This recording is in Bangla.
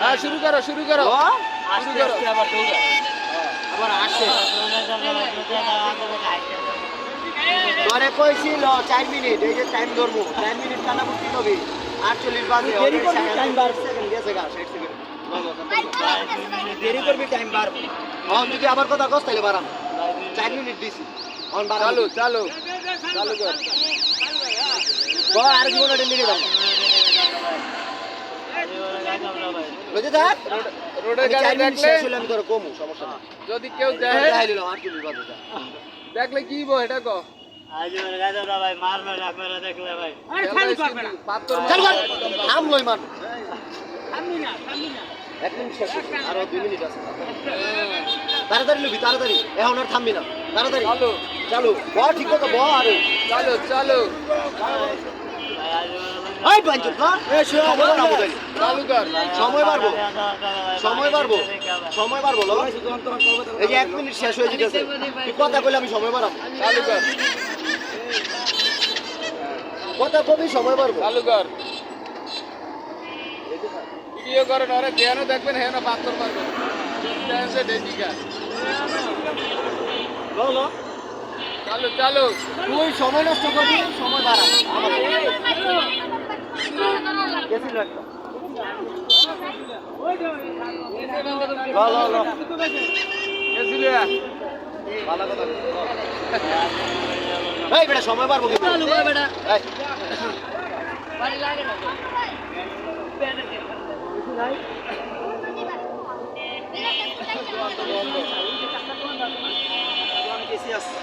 হ্যাঁ শুরু করো শুরু করো আস্তে আস্তে আবার দৌড়া আবার আসে তোরে কইছিল 4 মিনিট এই যে টাইম ধরবো 4 মিনিট কাটা বুঝতে হবে 48 বাজে দেরি করবি টাইম বার সেকেন্ড গেছে গা 60 সেকেন্ড দেরি করবি টাইম বার এখন যদি আবার কথা কস তাহলে বাড়াম 4 মিনিট দিছি এখন বাড়াম চালু চালু চালু কর আর জীবন এটা নিয়ে দাও বুঝে থাক রোডে গাড়ি দেখলে শেষ হলে আমি তোর কমু সমস্যা না যদি কেউ দেখে দেখাই দিলাম 48 বাজে যা দেখলে কি বো এটা কো পাত্তর চালু কর থাম লই মান এক মিনিট শেষ আর 2 মিনিট আছে তাড়াতাড়ি লবি তাড়াতাড়ি এখন আর থামবি না তাড়াতাড়ি চালু চালু ব ঠিক মতো ব আরে চালু চালু এই বাঞ্চুত না এ সময় বাড়বো তাই চালু কর সময় বাড়বো সময় বাড়বো সময় বাড়বো লো এই যে 1 মিনিট শেষ হয়ে যেতেছে তুই কথা কইলে আমি সময় বাড়াবো চালু কর কথা কবি সময় বাড়বো চালু কর ভিডিও করেন আরে জ্ঞানও দেখবেন হ্যাঁ না পাত্তর মারবেন দেখছে ডেজিকা লো লো চালু চালু তুই সময় নষ্ট করবি সময় বাড়াবো গেছিল একটা লো লো লো গেছিলে ভালো কথা এই বেটা সময় বাড়বো কিন্তু চালু কর বেটা এই বাড়ি লাগে না আমি গেছি আসছি